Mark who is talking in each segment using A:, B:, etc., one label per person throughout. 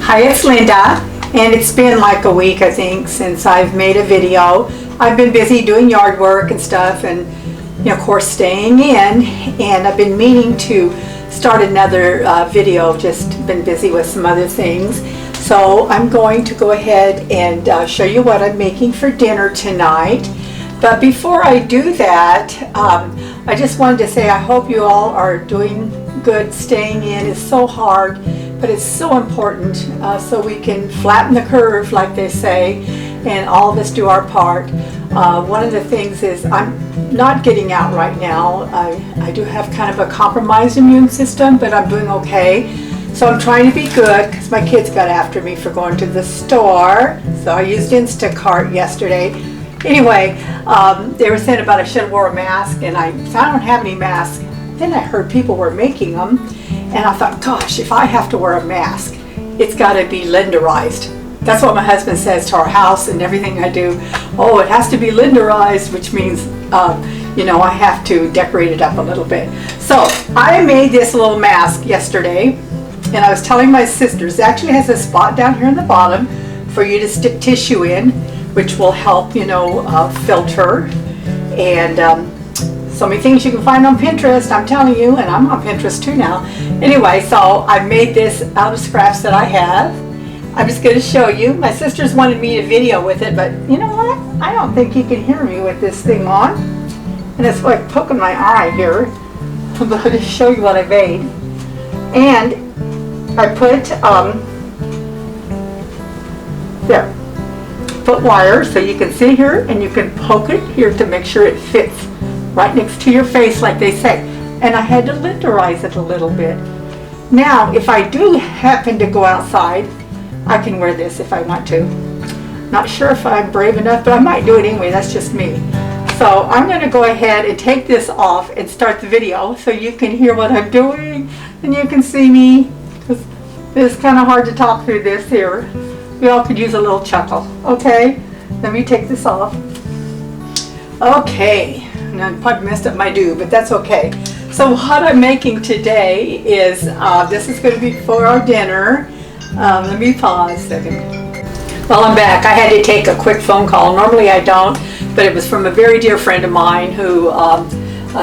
A: Hi, it's Linda, and it's been like a week, I think, since I've made a video. I've been busy doing yard work and stuff, and of course staying in, and I've been meaning to start another video, just been busy with some other things. So I'm going to go ahead and show you what I'm making for dinner tonight. But before I do that, I just wanted to say I hope you all are doing good. Staying in is so hard, but it's so important so we can flatten the curve, like they say, and all of us do our part. One of the things is I'm not getting out right now. I do have kind of a compromised immune system, but I'm doing okay. So I'm trying to be good because my kids got after me for going to the store. So I used Instacart yesterday. Anyway, they were saying about I should have wore a mask, and I don't have any masks. Then I heard people were making them, and I thought, gosh, if I have to wear a mask, it's got to be lenderized. That's what my husband says to our house and everything I do. Oh, it has to be lenderized, which means, I have to decorate it up a little bit. So I made this little mask yesterday, and I was telling my sisters, it actually has a spot down here in the bottom for you to stick tissue in, which will help, filter. And so many things you can find on Pinterest, I'm telling you, and I'm on Pinterest too now. Anyway, so I made this out of scraps that I have. I'm just going to show you. My sisters wanted me to video with it, but you know what? I don't think you can hear me with this thing on. And it's like poking my eye here. But I'll just show you what I made. And I put, put wire so you can see here, and you can poke it here to make sure it fits right next to your face, like they say. And I had to lenderize it a little bit. Now, if I do happen to go outside, I can wear this if I want to. Not sure if I'm brave enough, but I might do it anyway. That's just me. So I'm going to go ahead and take this off and start the video so you can hear what I'm doing and you can see me. It's kind of hard to talk through this here. We all could use a little chuckle. Okay, let me take this off. Okay, and I probably messed up my do, but that's okay. So what I'm making today is, this is going to be for our dinner. Let me pause a second. Well, I'm back. I had to take a quick phone call. Normally I don't, but it was from a very dear friend of mine who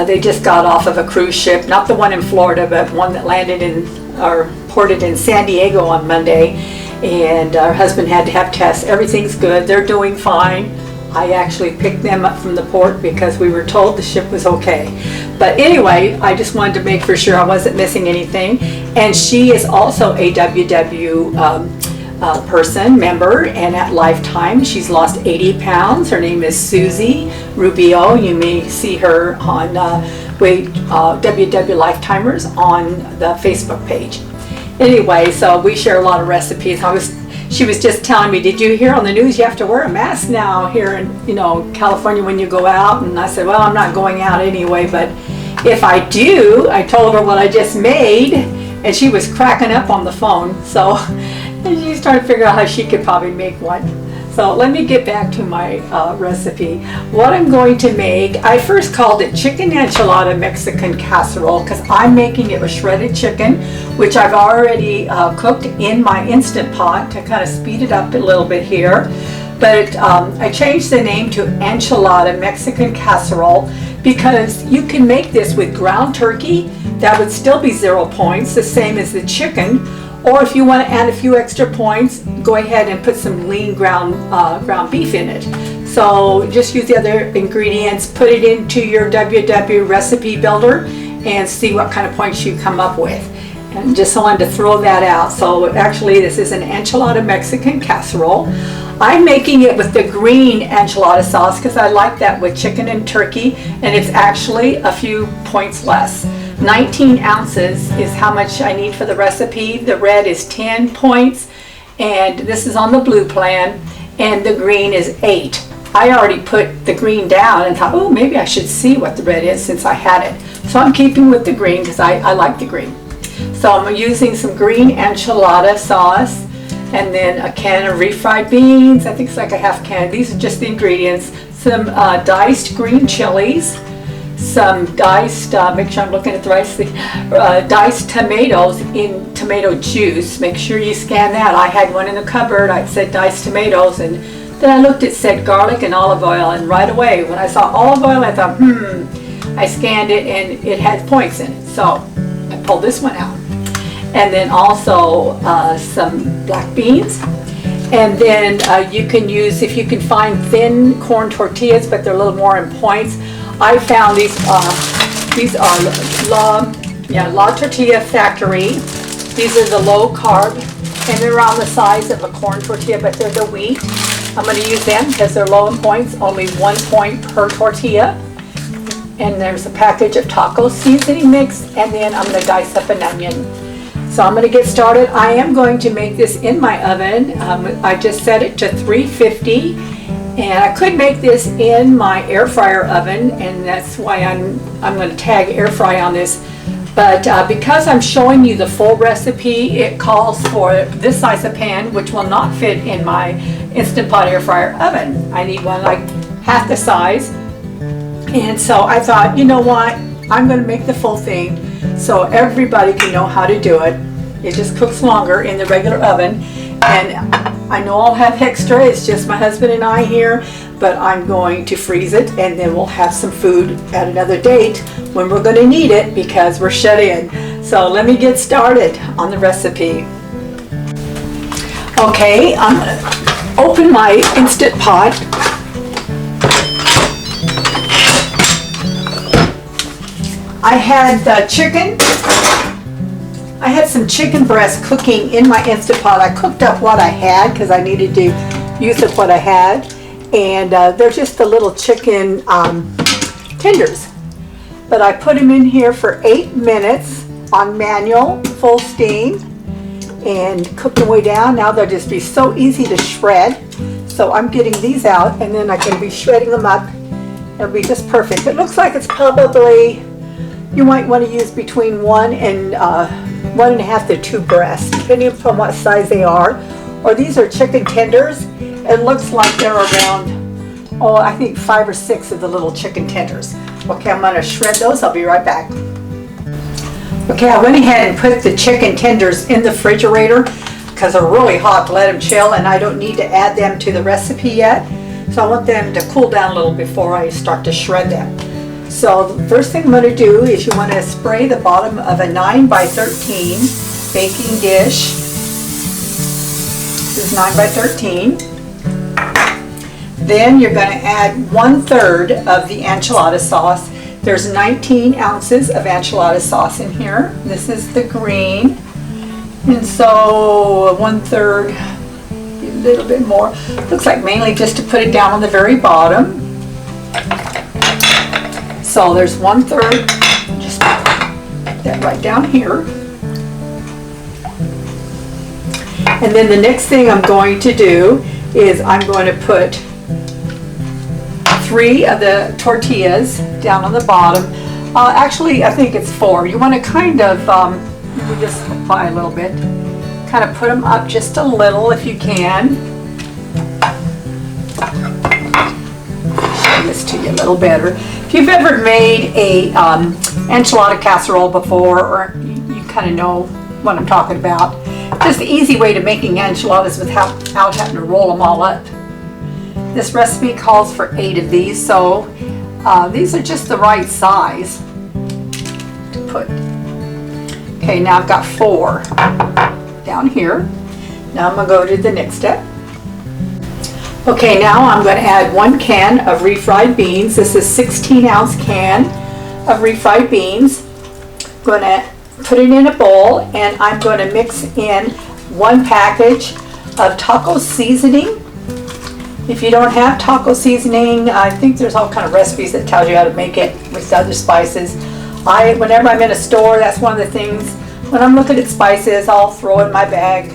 A: they just got off of a cruise ship, not the one in Florida, but one that landed in or ported in San Diego on Monday. And our husband had to have tests. Everything's good. They're doing fine. I actually picked them up from the port because we were told the ship was okay. But anyway, I just wanted to make for sure I wasn't missing anything. And she is also a WW member, and at Lifetime she's lost 80 pounds. Her name is Susie Rubio. You may see her on WW Lifetimers on the Facebook page. Anyway, so we share a lot of recipes. She was just telling me, did you hear on the news you have to wear a mask now here in California when you go out? And I said, well, I'm not going out anyway, but if I do, I told her what I just made, and she was cracking up on the phone. So she started to figure out how she could probably make one. So let me get back to my recipe. What I'm going to make, I first called it Chicken Enchilada Mexican Casserole because I'm making it with shredded chicken, which I've already cooked in my Instant Pot to kind of speed it up a little bit here. But I changed the name to Enchilada Mexican Casserole because you can make this with ground turkey. That would still be 0 points, the same as the chicken. Or if you want to add a few extra points, go ahead and put some lean ground beef in it. So just use the other ingredients, put it into your WW recipe builder, and see what kind of points you come up with. And just wanted to throw that out. So actually this is an enchilada Mexican casserole. I'm making it with the green enchilada sauce because I like that with chicken and turkey, and it's actually a few points less. 19 ounces is how much I need for the recipe. The red is 10 points, and this is on the blue plan, and the green is 8. I already put the green down and thought, oh, maybe I should see what the red is since I had it. So I'm keeping with the green because I like the green. So I'm using some green enchilada sauce, and then a can of refried beans. I think it's like a half can. These are just the ingredients. Some diced green chilies, some diced, make sure I'm looking at the right thing, diced tomatoes in tomato juice. Make sure you scan that. I had one in the cupboard. It said diced tomatoes, and then I looked, it said garlic and olive oil, and right away when I saw olive oil, I thought, I scanned it and it had points in it. So I pulled this one out. And then also some black beans. And then you can use, if you can find thin corn tortillas, but they're a little more in points. I found these are LaTortilla Factory. These are the low carb, and they're around the size of a corn tortilla, but they're the wheat. I'm going to use them because they're low in points, only 1 point per tortilla. And there's a package of taco seasoning mix, and then I'm going to dice up an onion. So I'm going to get started. I am going to make this in my oven. I just set it to 350, and I could make this in my air fryer oven, and that's why I'm going to tag air fry on this. But because I'm showing you the full recipe, it calls for this size of pan, which will not fit in my Instant Pot air fryer oven. I need one like half the size. And so I thought, you know what, I'm going to make the full thing so everybody can know how to do it. It just cooks longer in the regular oven. And I know I'll have extra, it's just my husband and I here, but I'm going to freeze it, and then we'll have some food at another date when we're going to need it because we're shut in. So let me get started on the recipe. Okay, I'm going to open my Instant Pot. I had chicken. I had some chicken breast cooking in my Instant Pot. I cooked up what I had because I needed to use up what I had. And they're just the little chicken tenders. But I put them in here for 8 minutes on manual, full steam, and cooked them way down. Now they'll just be so easy to shred. So I'm getting these out, and then I can be shredding them up. It'll be just perfect. It looks like it's probably, you might want to use between 1 and 1.5 to 2 breasts, depending upon what size they are. Or these are chicken tenders. It looks like they're around, I think 5 or 6 of the little chicken tenders. Okay, I'm going to shred those. I'll be right back. Okay, I went ahead and put the chicken tenders in the refrigerator because they're really hot to let them chill, and I don't need to add them to the recipe yet. So I want them to cool down a little before I start to shred them. So the first thing I'm going to do is you want to spray the bottom of a 9 by 13 baking dish. This is 9 by 13. Then you're going to add 1/3 of the enchilada sauce. There's 19 ounces of enchilada sauce in here. This is the green. And so 1/3, a little bit more. Looks like mainly just to put it down on the very bottom. So there's 1/3, just put that right down here. And then the next thing I'm going to do is I'm going to put 3 of the tortillas down on the bottom. Actually, I think it's 4. You want to kind of, we just apply a little bit, kind of put them up just a little if you can. Show this to you a little better. If you've ever made a enchilada casserole before, or you kind of know what I'm talking about, just the easy way to making enchiladas without having to roll them all up. This recipe calls for 8 of these, so these are just the right size to put. Okay, now I've got 4 down here. Now I'm going to go to the next step. Okay, now I'm going to add 1 can of refried beans. This is 16-ounce can of refried beans. I'm going to put it in a bowl, and I'm going to mix in 1 package of taco seasoning. If you don't have taco seasoning, I think there's all kind of recipes that tells you how to make it with other spices. Whenever I'm in a store, that's one of the things. When I'm looking at spices, I'll throw in my bag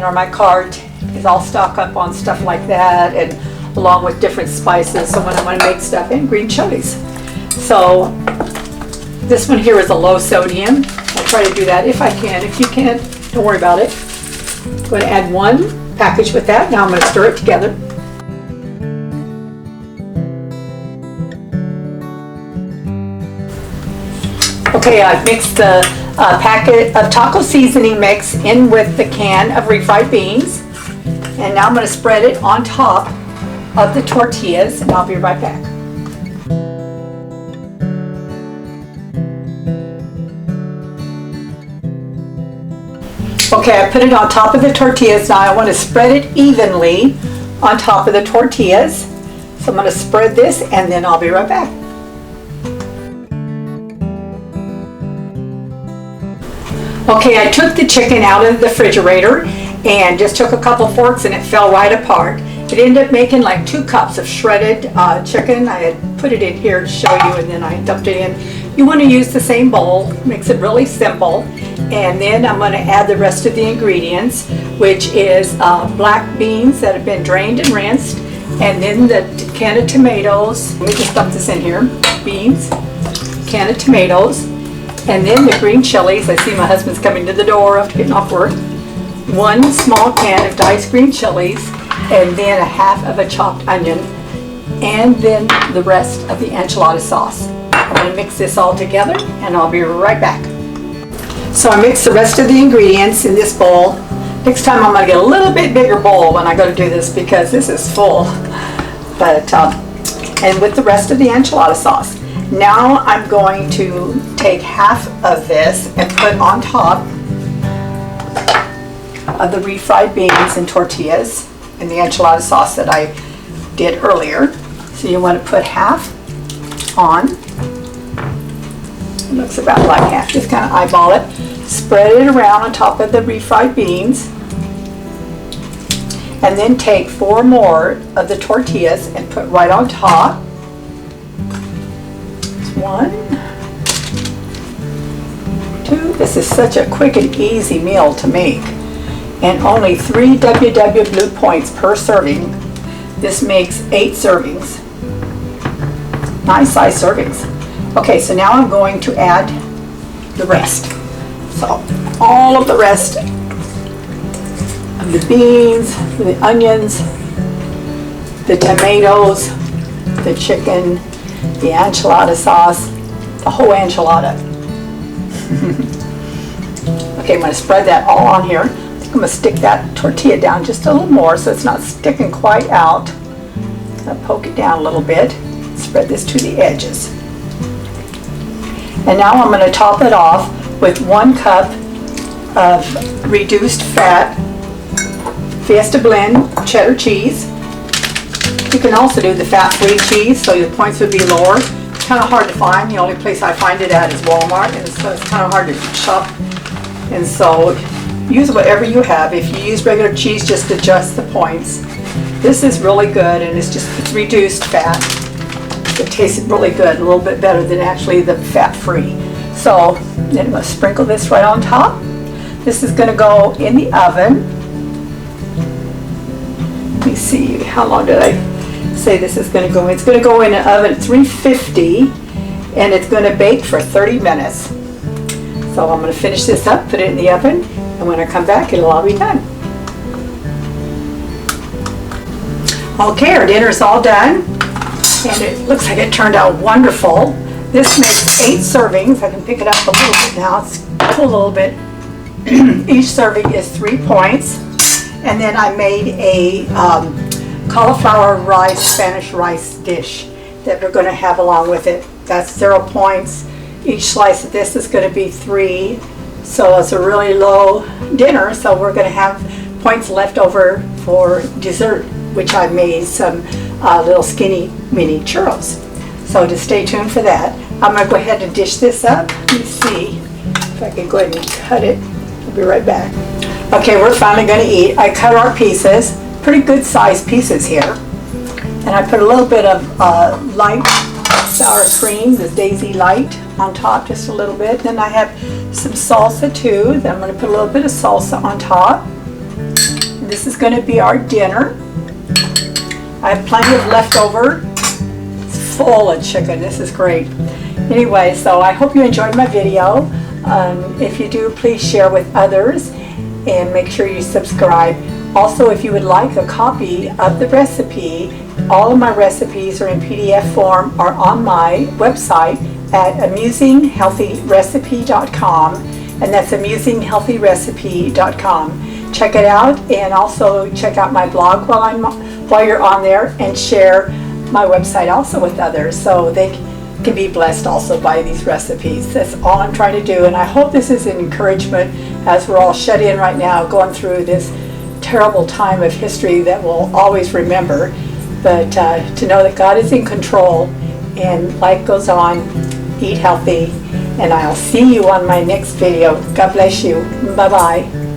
A: or my cart. Is I'll stock up on stuff like that, and along with different spices. So when I want to make stuff, and green chilies. So this one here is a low sodium. I'll try to do that if I can. If you can't, don't worry about it. I'm going to add 1 package with that. Now I'm going to stir it together. Okay, I've mixed the packet of taco seasoning mix in with the can of refried beans. And now I'm going to spread it on top of the tortillas, and I'll be right back. Okay, I put it on top of the tortillas. Now I want to spread it evenly on top of the tortillas. So I'm going to spread this and then I'll be right back. Okay, I took the chicken out of the refrigerator and just took a couple forks and it fell right apart. It ended up making like 2 cups of shredded chicken. I had put it in here to show you and then I dumped it in. You want to use the same bowl, makes it really simple. And then I'm going to add the rest of the ingredients, which is black beans that have been drained and rinsed, and then the can of tomatoes. Let me just dump this in here. Beans, can of tomatoes, and then the green chilies. I see my husband's coming to the door after getting off work. 1 small can of diced green chilies, and then a half of a chopped onion, and then the rest of the enchilada sauce. I'm going to mix this all together and I'll be right back. So I mixed the rest of the ingredients in this bowl. Next time I'm going to get a little bit bigger bowl when I go to do this because this is full. But and with the rest of the enchilada sauce. Now I'm going to take half of this and put on top of the refried beans and tortillas and the enchilada sauce that I did earlier. So you want to put half on. It looks about like half. Just kind of eyeball it. Spread it around on top of the refried beans. And then take 4 more of the tortillas and put right on top. 1, 2. This is such a quick and easy meal to make. And only 3 WW Blue points per serving. This makes 8 servings. Nice size servings. Okay, so now I'm going to add the rest. So all of the rest of the beans, the onions, the tomatoes, the chicken, the enchilada sauce, the whole enchilada. Okay, I'm going to spread that all on here. I think I'm going to stick that tortilla down just a little more so it's not sticking quite out. I'll poke it down a little bit. Spread this to the edges. And now I'm going to top it off with 1 cup of reduced fat Fiesta blend cheddar cheese. You can also do the fat-free cheese, so your points would be lower. It's kind of hard to find. The only place I find it at is Walmart, and so it's kind of hard to shop. And so use whatever you have. If you use regular cheese, just adjust the points. This is really good, and it's reduced fat. It tastes really good, a little bit better than actually the fat-free. So then I'm going to sprinkle this right on top. This is going to go in the oven. Let me see, how long did I say this is going to go in? It's going to go in an oven at 350, and it's going to bake for 30 minutes. So I'm going to finish this up, put it in the oven, and when I come back, it'll all be done. Okay, our dinner's all done, and it looks like it turned out wonderful. This makes 8 servings. I can pick it up a little bit now. It's cool a little bit. Each serving is 3 points. And then I made a cauliflower rice, Spanish rice dish that we're going to have along with it. That's 0 points. Each slice of this is going to be 3. So it's a really low dinner. So we're going to have points left over for dessert, which I made some little skinny mini churros. So just stay tuned for that. I'm going to go ahead and dish this up. Let me see if I can go ahead and cut it. I'll be right back. Okay, we're finally going to eat. I cut our pieces, pretty good sized pieces here. And I put a little bit of light sour cream, the Daisy Light, on top, just a little bit. Then I have some salsa too. Then I'm going to put a little bit of salsa on top. This is going to be our dinner. I have plenty of leftover. It's full of chicken. This is great. Anyway, so I hope you enjoyed my video. If you do, please share with others and make sure you subscribe. Also, if you would like a copy of the recipe, All of my recipes are in PDF form or on my website at amuzinghealthyrecipe.com, and that's amuzinghealthyrecipe.com. Check it out, and also check out my blog while you're on there, and share my website also with others so they can be blessed also by these recipes. That's all I'm trying to do, and I hope this is an encouragement as we're all shut in right now going through this terrible time of history that we'll always remember. But to know that God is in control and life goes on, eat healthy, and I'll see you on my next video. God bless you. Bye-bye.